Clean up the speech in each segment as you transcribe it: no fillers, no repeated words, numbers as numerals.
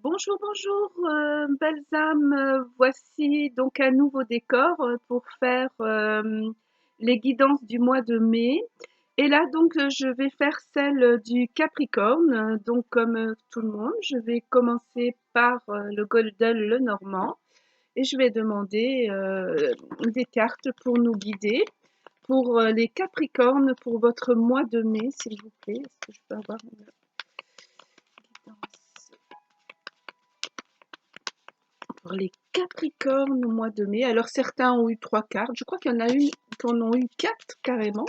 Bonjour, bonjour, belles âmes. Voici donc un nouveau décor pour faire les guidances du mois de mai. Et là, donc, je vais faire celle du Capricorne. Donc, comme tout le monde, je vais commencer par le Golden, le Normand. Et je vais demander des cartes pour nous guider. Pour les Capricornes, pour votre mois de mai, s'il vous plaît. Est-ce que je peux avoir une guidance pour les Capricornes au mois de mai? Alors certains ont eu 3 cartes. Je crois qu'il y en a une qui en ont eu 4 carrément.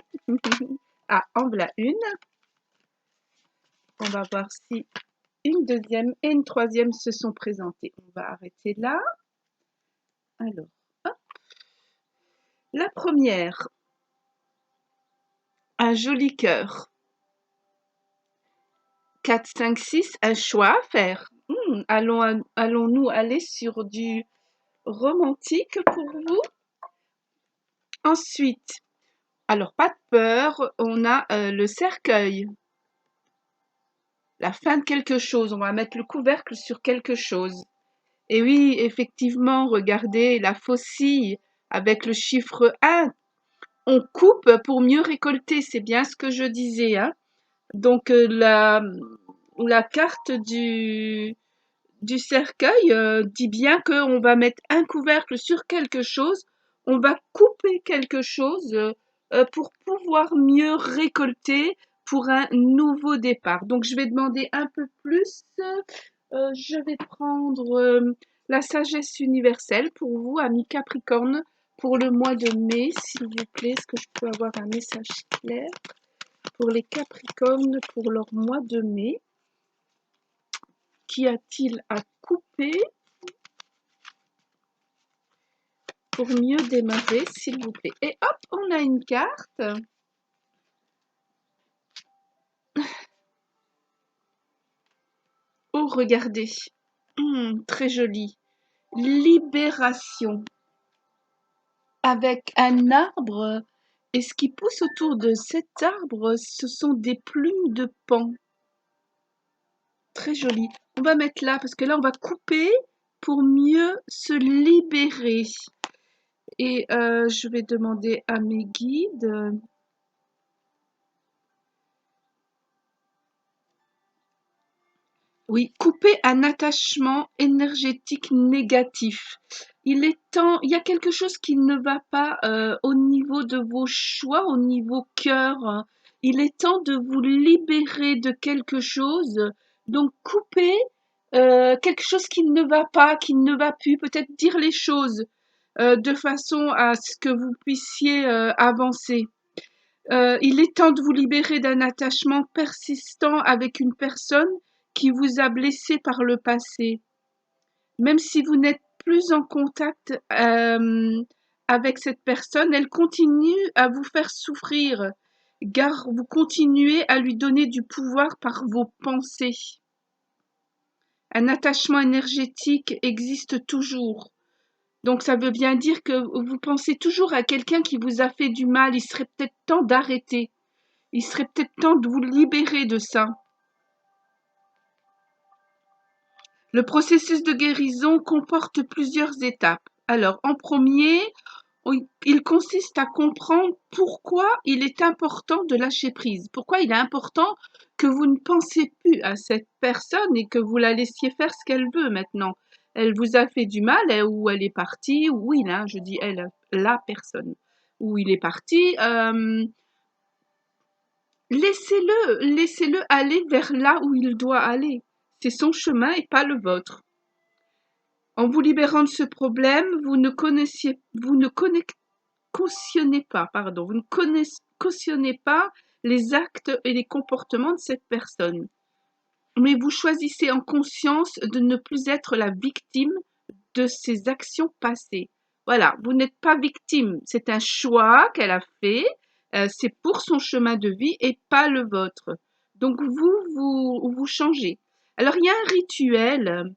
Ah, en voilà une. On va voir si une deuxième et une troisième se sont présentées. On va arrêter là. Alors, hop. La première, un joli cœur. 4, 5, 6, un choix à faire. Allons-nous aller sur du romantique pour vous? Ensuite, alors pas de peur, on a le cercueil. La fin de quelque chose, on va mettre le couvercle sur quelque chose. Et oui, effectivement, regardez la faucille avec le chiffre 1. On coupe pour mieux récolter, c'est bien ce que je disais, hein. Donc la carte du cercueil dit bien qu'on va mettre un couvercle sur quelque chose, on va couper quelque chose pour pouvoir mieux récolter pour un nouveau départ. Donc je vais demander un peu plus. Je vais prendre la sagesse universelle pour vous, amis Capricorne, pour le mois de mai, s'il vous plaît. Est-ce que je peux avoir un message clair pour les Capricornes pour leur mois de mai? Qu'y a-t-il à couper pour mieux démarrer, s'il vous plaît? Et hop, on a une carte. Oh, regardez. Très jolie. Libération. Avec un arbre. Et ce qui pousse autour de cet arbre, ce sont des plumes de paon. Très joli. On va mettre là, parce que là, on va couper pour mieux se libérer. Et je vais demander à mes guides. Oui, couper un attachement énergétique négatif. Il y a quelque chose qui ne va pas au niveau de vos choix, au niveau cœur. Il est temps de vous libérer de quelque chose. Donc, couper quelque chose qui ne va pas, qui ne va plus. Peut-être dire les choses de façon à ce que vous puissiez avancer. Il est temps de vous libérer d'un attachement persistant avec une personne qui vous a blessé par le passé. Même si vous n'êtes plus en contact avec cette personne, elle continue à vous faire souffrir, car vous continuez à lui donner du pouvoir par vos pensées. Un attachement énergétique existe toujours. Donc ça veut bien dire que vous pensez toujours à quelqu'un qui vous a fait du mal. Il serait peut-être temps d'arrêter. Il serait peut-être temps de vous libérer de ça. Le processus de guérison comporte plusieurs étapes. Alors, en premier, il consiste à comprendre pourquoi il est important de lâcher prise. Pourquoi il est important que vous ne pensez plus à cette personne et que vous la laissiez faire ce qu'elle veut maintenant. Elle vous a fait du mal, ou elle est partie, ou oui, là, je dis elle, la personne, ou il est parti. Laissez-le aller vers là où il doit aller. C'est son chemin et pas le vôtre. En vous libérant de ce problème, vous ne cautionnez pas les actes et les comportements de cette personne. Mais vous choisissez en conscience de ne plus être la victime de ses actions passées. Voilà, vous n'êtes pas victime, c'est un choix qu'elle a fait, c'est pour son chemin de vie et pas le vôtre. Donc vous changez. Alors il y a un rituel.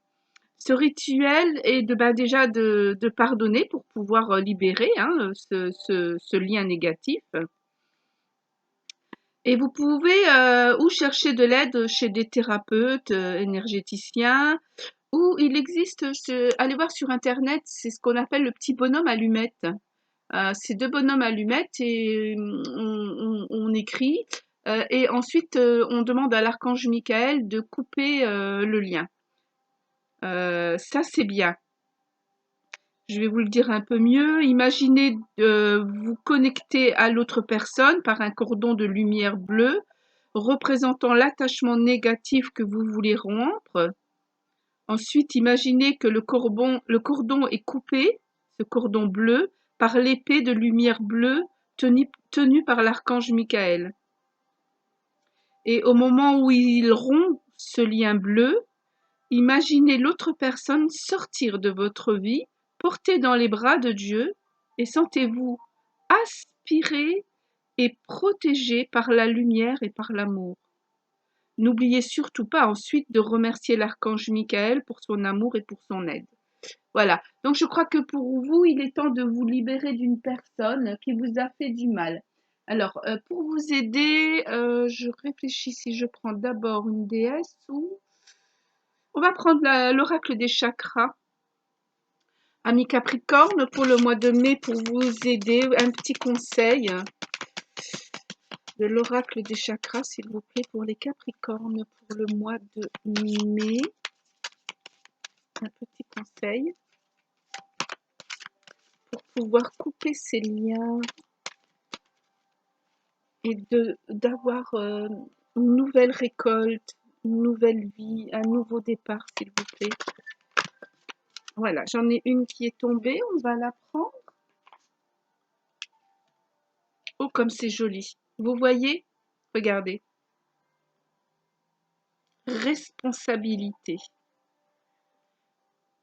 Ce rituel est déjà de pardonner pour pouvoir libérer hein, ce lien négatif. Et vous pouvez ou chercher de l'aide chez des thérapeutes énergéticiens Ou il existe, allez voir sur internet, c'est ce qu'on appelle le petit bonhomme allumette. C'est deux bonhommes allumettes et on écrit et ensuite on demande à l'archange Michael de couper le lien. Ça c'est bien. Je vais vous le dire un peu mieux. Imaginez vous connecter à l'autre personne par un cordon de lumière bleue représentant l'attachement négatif que vous voulez rompre. Ensuite, imaginez que le cordon est coupé, ce cordon bleu, par l'épée de lumière bleue tenue par l'archange Michael. Et au moment où il rompt ce lien bleu, imaginez l'autre personne sortir de votre vie, portée dans les bras de Dieu, et sentez-vous aspiré et protégé par la lumière et par l'amour. N'oubliez surtout pas ensuite de remercier l'archange Michael pour son amour et pour son aide. Voilà. Donc je crois que pour vous, il est temps de vous libérer d'une personne qui vous a fait du mal. Alors, pour vous aider, je réfléchis si je prends d'abord une déesse ou on va prendre l'oracle des chakras. Ami Capricorne, pour le mois de mai, pour vous aider, un petit conseil de l'oracle des chakras, s'il vous plaît, pour les Capricornes, pour le mois de mai. Un petit conseil pour pouvoir couper ces liens et d'avoir une nouvelle récolte, une nouvelle vie, un nouveau départ, s'il vous plaît. Voilà, j'en ai une qui est tombée, on va la prendre. Oh, comme c'est joli. Vous voyez? Regardez. Responsabilité,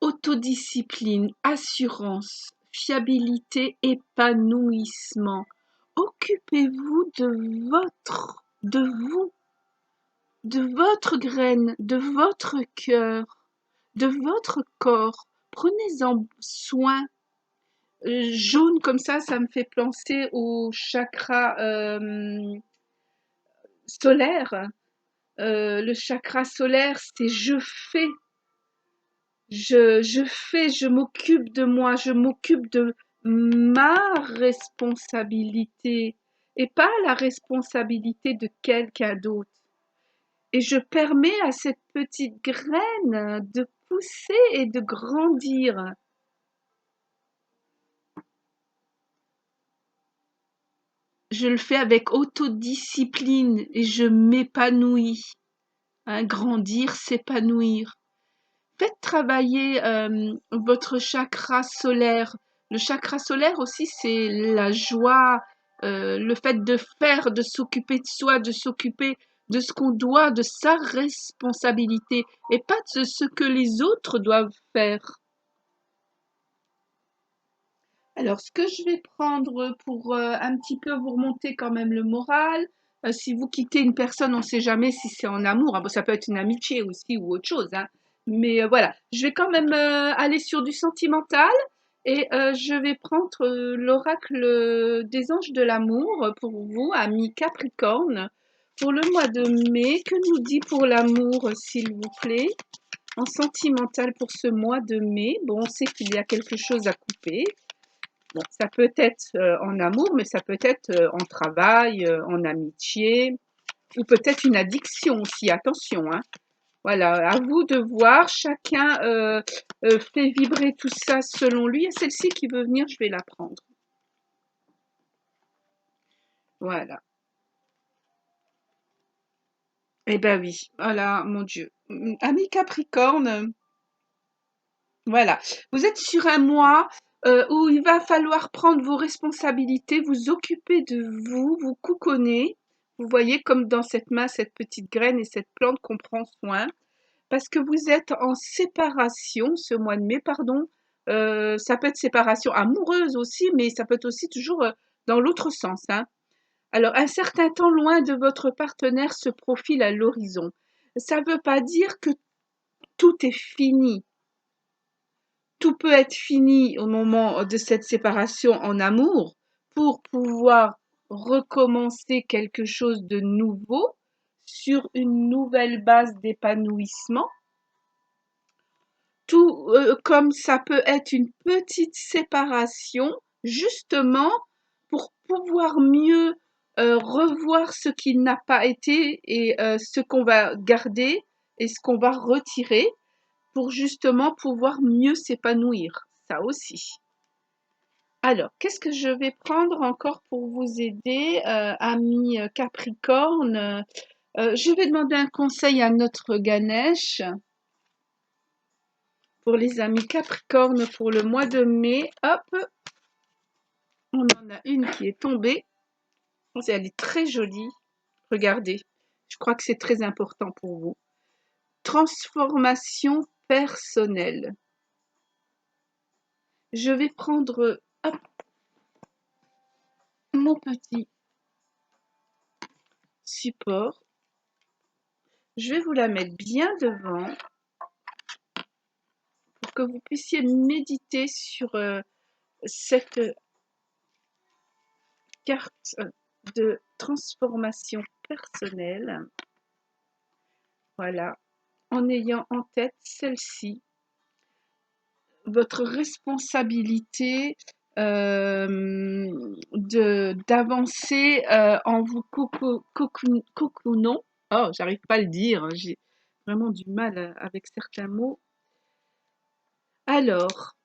autodiscipline, assurance, fiabilité, épanouissement. Occupez-vous de votre graine, de votre cœur, de votre corps. Prenez-en soin. Jaune comme ça me fait penser au chakra solaire. Le chakra solaire, c'est je fais. Je fais, je m'occupe de moi, je m'occupe de ma responsabilité et pas la responsabilité de quelqu'un d'autre. Et je permets à cette petite graine de pousser et de grandir. Je le fais avec autodiscipline et je m'épanouis. Hein, grandir, s'épanouir. Faites travailler votre chakra solaire. Le chakra solaire aussi, c'est la joie, le fait de faire, de s'occuper de soi, de s'occuper de ce qu'on doit, de sa responsabilité et pas de ce que les autres doivent faire. Alors, ce que je vais prendre pour un petit peu vous remonter quand même le moral, si vous quittez une personne, on ne sait jamais si c'est en amour. Ah bon, ça peut être une amitié aussi ou autre chose, hein. Mais voilà, je vais quand même aller sur du sentimental et je vais prendre l'oracle des anges de l'amour pour vous, amis Capricorne, pour le mois de mai. Que nous dit pour l'amour, s'il vous plaît, en sentimental pour ce mois de mai? Bon, on sait qu'il y a quelque chose à couper. Bon, ça peut être en amour, mais ça peut être en travail, en amitié, ou peut-être une addiction aussi, attention, hein. Voilà, à vous de voir, chacun fait vibrer tout ça selon lui. Et celle-ci qui veut venir, je vais la prendre. Voilà. Eh ben oui, voilà, mon Dieu. Ami Capricorne, voilà. Vous êtes sur un mois où il va falloir prendre vos responsabilités, vous occuper de vous, vous couconner. Vous voyez comme dans cette main, cette petite graine et cette plante qu'on prend soin. Parce que vous êtes en séparation ce mois de mai, pardon. Ça peut être séparation amoureuse aussi, mais ça peut être aussi toujours dans l'autre sens, hein. Alors, un certain temps loin de votre partenaire se profile à l'horizon. Ça ne veut pas dire que tout est fini. Tout peut être fini au moment de cette séparation en amour pour pouvoir recommencer quelque chose de nouveau sur une nouvelle base d'épanouissement. tout comme ça peut être une petite séparation, justement pour pouvoir mieux revoir ce qui n'a pas été et ce qu'on va garder et ce qu'on va retirer pour justement pouvoir mieux s'épanouir. Ça aussi. Alors, qu'est-ce que je vais prendre encore pour vous aider, ami Capricorne? Je vais demander un conseil à notre Ganesh pour les amis Capricorne pour le mois de mai. Hop, on en a une qui est tombée. Elle est très jolie. Regardez, je crois que c'est très important pour vous. Transformation personnelle. Je vais prendre hop, mon petit support. Je vais vous la mettre bien devant pour que vous puissiez méditer sur cette carte de transformation personnelle. Voilà, en ayant en tête celle-ci, votre responsabilité d'avancer en vous cocoonant. Oh, j'arrive pas à le dire, j'ai vraiment du mal avec certains mots. Alors,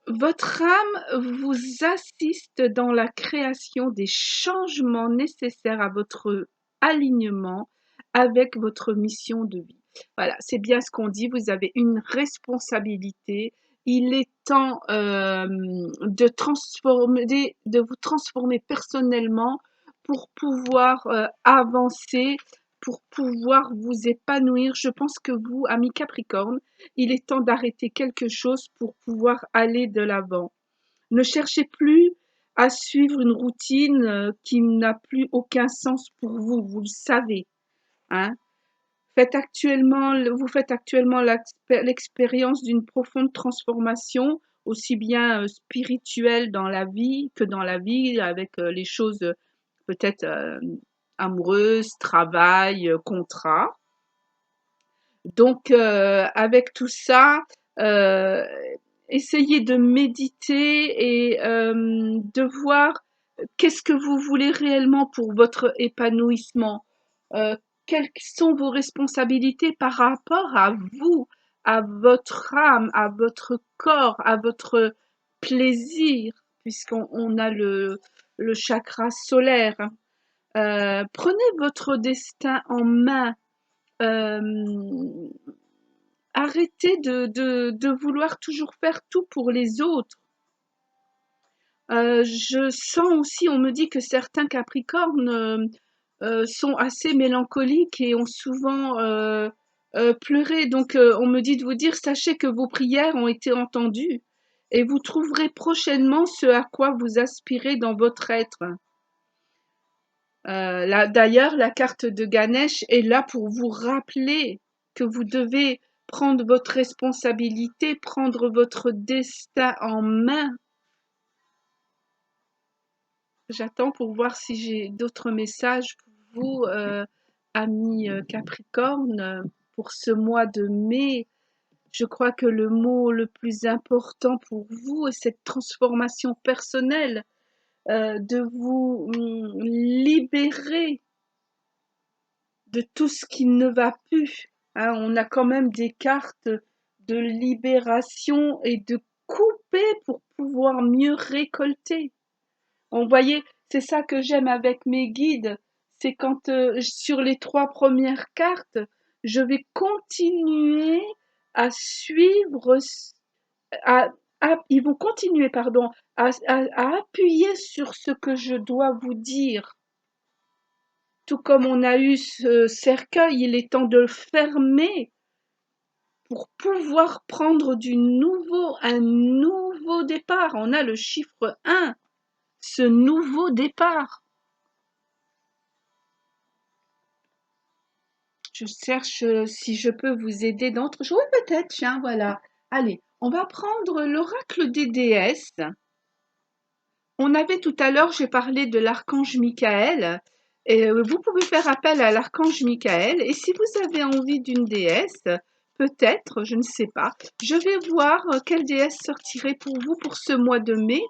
votre âme vous assiste dans la création des changements nécessaires à votre alignement avec votre mission de vie. Voilà, c'est bien ce qu'on dit, vous avez une responsabilité. Il est temps de vous transformer personnellement pour pouvoir avancer, pour pouvoir vous épanouir. Je pense que vous, amis Capricorne, il est temps d'arrêter quelque chose pour pouvoir aller de l'avant. Ne cherchez plus à suivre une routine qui n'a plus aucun sens pour vous, vous le savez. Hein. Vous faites actuellement l'expérience d'une profonde transformation, aussi bien spirituelle dans la vie que dans la vie, avec les choses peut-être amoureuses, travail, contrat. Donc, avec tout ça, euh, essayez de méditer et de voir qu'est-ce que vous voulez réellement pour votre épanouissement. Quelles sont vos responsabilités par rapport à vous, à votre âme, à votre corps, à votre plaisir, puisqu'on a le chakra solaire. Prenez votre destin en main. Euh, Arrêtez de vouloir toujours faire tout pour les autres. Je sens aussi, on me dit que certains Capricornes sont assez mélancoliques et ont souvent pleuré. Donc, on me dit de vous dire, sachez que vos prières ont été entendues et vous trouverez prochainement ce à quoi vous aspirez dans votre être. D'ailleurs, la carte de Ganesh est là pour vous rappeler que vous devez prendre votre responsabilité, prendre votre destin en main. J'attends pour voir si j'ai d'autres messages pour vous, amis Capricorne, pour ce mois de mai. Je crois que le mot le plus important pour vous est cette transformation personnelle, de vous libérer de tout ce qui ne va plus. Hein. On a quand même des cartes de libération et de couper pour pouvoir mieux récolter. Vous voyez, c'est ça que j'aime avec mes guides, c'est quand sur les 3 premières cartes, je vais continuer à suivre, à, ils vont continuer, pardon, à appuyer sur ce que je dois vous dire. Tout comme on a eu ce cercueil, il est temps de le fermer pour pouvoir prendre un nouveau départ. On a le chiffre 1, ce nouveau départ. Je cherche si je peux vous aider d'entre... Oui, peut-être, tiens, voilà. Allez, on va prendre l'oracle des déesses. On avait tout à l'heure, j'ai parlé de l'archange Michael. Et vous pouvez faire appel à l'archange Michael. Et si vous avez envie d'une déesse, peut-être, je ne sais pas. Je vais voir quelle déesse sortirait pour vous pour ce mois de mai,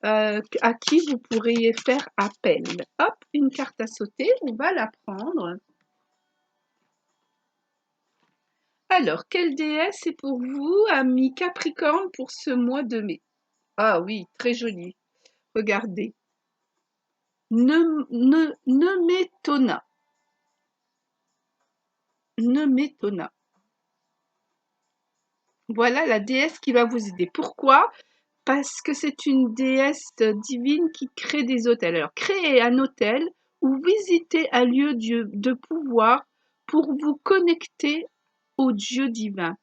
à qui vous pourriez faire appel. Hop, une carte à sauter, on va la prendre. Alors, quelle déesse est pour vous, ami Capricorne, pour ce mois de mai? Ah oui, très joli. Regardez. Nemetona. Nemetona. Voilà la déesse qui va vous aider. Pourquoi? Parce que c'est une déesse divine qui crée des hôtels. Alors, créez un hôtel ou visitez un lieu de pouvoir pour vous connecter au Dieu divin,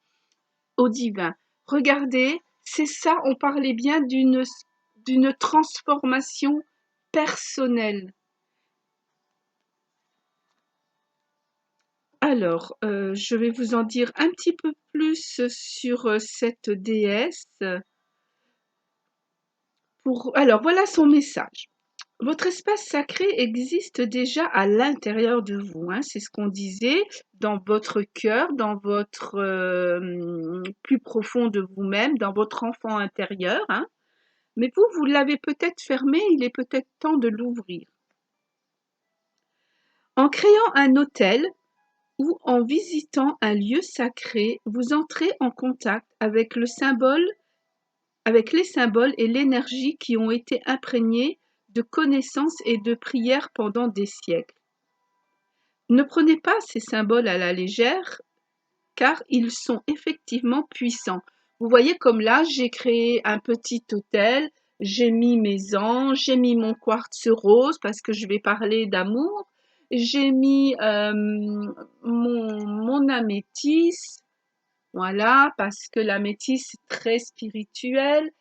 au divin. Regardez, c'est ça, on parlait bien d'une transformation personnelle. Alors, je vais vous en dire un petit peu plus sur cette déesse. Alors, voilà son message. Votre espace sacré existe déjà à l'intérieur de vous, hein, c'est ce qu'on disait, dans votre cœur, dans votre plus profond de vous-même, dans votre enfant intérieur, hein. Mais vous, vous l'avez peut-être fermé, il est peut-être temps de l'ouvrir. En créant un hôtel ou en visitant un lieu sacré, vous entrez en contact avec le symbole, avec les symboles et l'énergie qui ont été imprégnés de connaissances et de prières pendant des siècles. Ne prenez pas ces symboles à la légère, car ils sont effectivement puissants. Vous voyez comme là, j'ai créé un petit hôtel, j'ai mis mes anges, j'ai mis mon quartz rose parce que je vais parler d'amour, j'ai mis mon améthyste, voilà, parce que l'améthyste est très spirituel.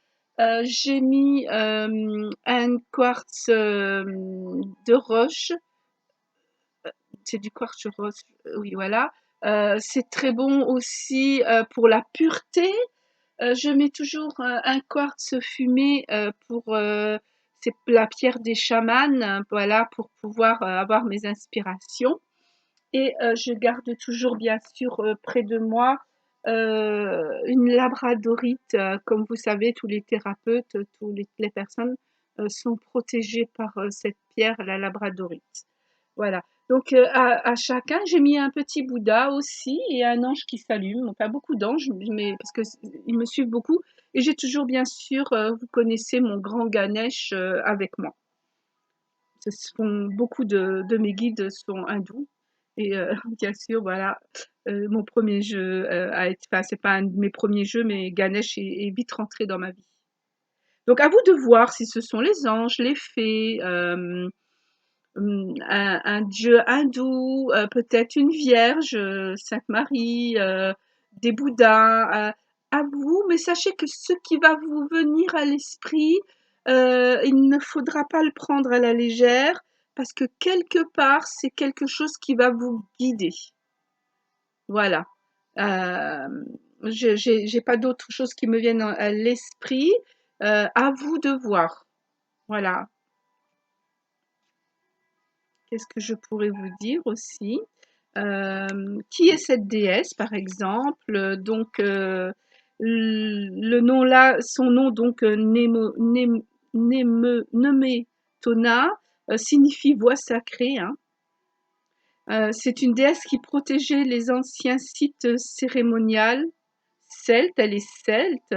J'ai mis un quartz de roche, c'est du quartz rose, oui, voilà. C'est très bon aussi pour la pureté. Je mets toujours un quartz fumé c'est la pierre des chamans, voilà, pour pouvoir avoir mes inspirations. Et je garde toujours, bien sûr, près de moi une labradorite. Comme vous savez, tous les thérapeutes, toutes les personnes sont protégées par cette pierre, la labradorite. Voilà. Donc, à chacun, j'ai mis un petit Bouddha aussi et un ange qui s'allume. Enfin, beaucoup d'anges, mais parce que ils me suivent beaucoup. Et j'ai toujours, bien sûr, vous connaissez mon grand Ganesh avec moi. Beaucoup de mes guides sont hindous. Et bien sûr, voilà, mon premier jeu a été, enfin, c'est pas un de mes premiers jeux, mais Ganesh est vite rentré dans ma vie. Donc, à vous de voir si ce sont les anges, les fées, un dieu hindou, peut-être une vierge, Sainte Marie, des Bouddhas, à vous, mais sachez que ce qui va vous venir à l'esprit, il ne faudra pas le prendre à la légère, parce que quelque part, c'est quelque chose qui va vous guider. Voilà. J'ai pas d'autres choses qui me viennent à l'esprit. À vous de voir. Voilà. Qu'est-ce que je pourrais vous dire aussi? Qui est cette déesse, par exemple? Donc, le nom là, son nom donc Nemetona signifie voix sacrée, hein. C'est une déesse qui protégeait les anciens sites cérémonials celtes. Elle est celte.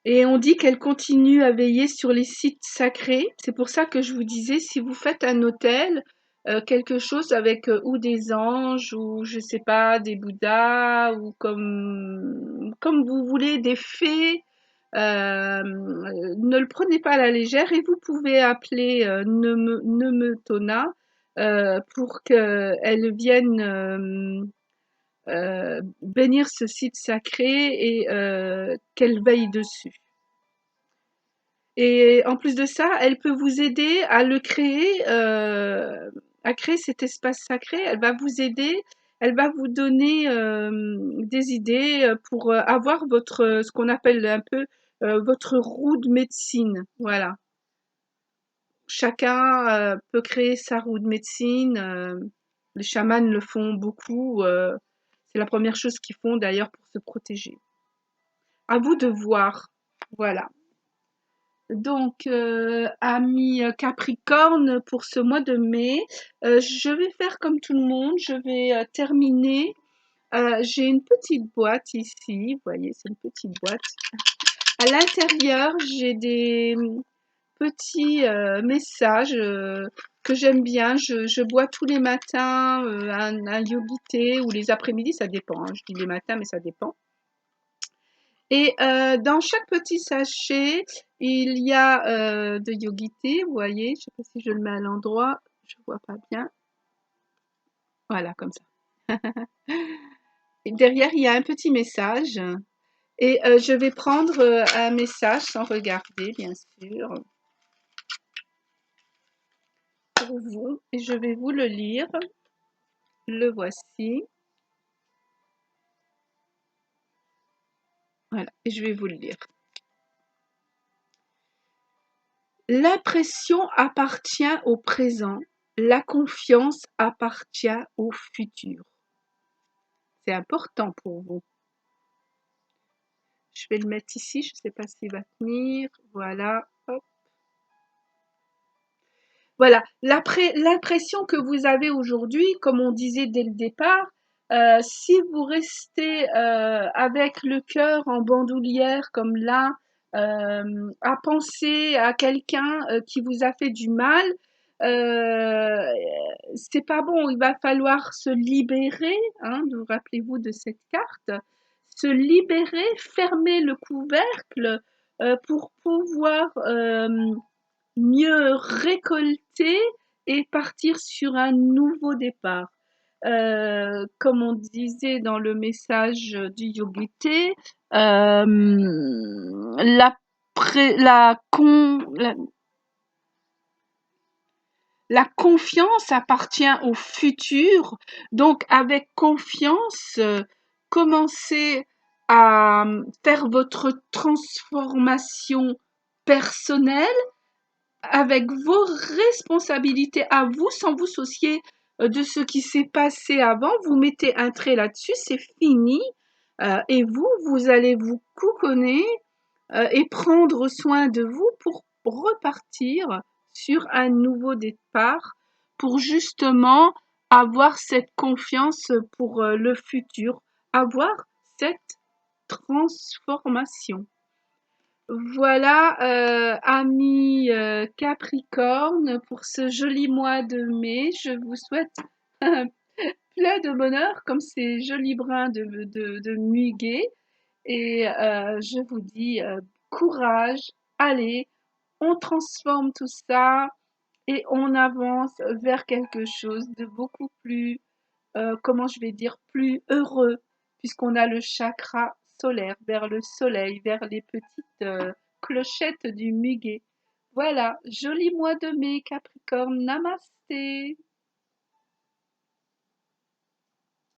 Et on dit qu'elle continue à veiller sur les sites sacrés. C'est pour ça que je vous disais, si vous faites un hôtel, quelque chose avec ou des anges ou je sais pas, des Bouddhas ou comme vous voulez, des fées, ne le prenez pas à la légère et vous pouvez appeler Nemetona pour qu'elle vienne bénir ce site sacré et qu'elle veille dessus. Et en plus de ça, elle peut vous aider à le créer, à créer cet espace sacré. Elle va vous aider, elle va vous donner des idées pour avoir ce qu'on appelle un peu votre roue de médecine. Voilà. Chacun peut créer sa roue de médecine. Les chamans le font beaucoup. C'est la première chose qu'ils font d'ailleurs pour se protéger. À vous de voir. Voilà. Donc, ami Capricorne, pour ce mois de mai, je vais faire comme tout le monde. Je vais terminer. J'ai une petite boîte ici. Vous voyez, c'est une petite boîte. À l'intérieur, j'ai des petits messages que j'aime bien. Je bois tous les matins un yogi thé ou les après-midi, ça dépend, hein. Je dis les matins, mais ça dépend. Et dans chaque petit sachet, il y a de yogi thé, vous voyez. Je sais pas si je le mets à l'endroit, je vois pas bien. Voilà, comme ça. Et derrière, il y a un petit message. Et je vais prendre un message sans regarder, bien sûr, pour vous. Et je vais vous le lire. Le voici. Voilà, et je vais vous le lire. L'impression appartient au présent, la confiance appartient au futur. C'est important pour vous. Je vais le mettre ici, je ne sais pas s'il va tenir. Voilà, hop. Voilà, l'impression que vous avez aujourd'hui, comme on disait dès le départ, si vous restez avec le cœur en bandoulière comme là, à penser à quelqu'un qui vous a fait du mal, euh, c'est pas bon. Il va falloir se libérer, hein, rappelez-vous de cette carte, se libérer, fermer le couvercle pour pouvoir mieux récolter et partir sur un nouveau départ. Comme on disait dans le message du Yogité, la, pré- la confiance appartient au futur. Donc, avec confiance, commencez à faire votre transformation personnelle avec vos responsabilités à vous, sans vous soucier de ce qui s'est passé avant. Vous mettez un trait là-dessus, c'est fini. Et vous, vous allez vous couconner et prendre soin de vous pour repartir sur un nouveau départ, pour justement avoir cette confiance pour le futur, avoir cette transformation. Voilà, amis Capricorne, pour ce joli mois de mai, je vous souhaite plein de bonheur comme ces jolis brins de muguet. Et je vous dis courage, allez, on transforme tout ça et on avance vers quelque chose de beaucoup plus, comment je vais dire, plus heureux, puisqu'on a le chakra solaire vers le soleil, vers les petites clochettes du muguet. Voilà, joli mois de mai, Capricorne, namasté.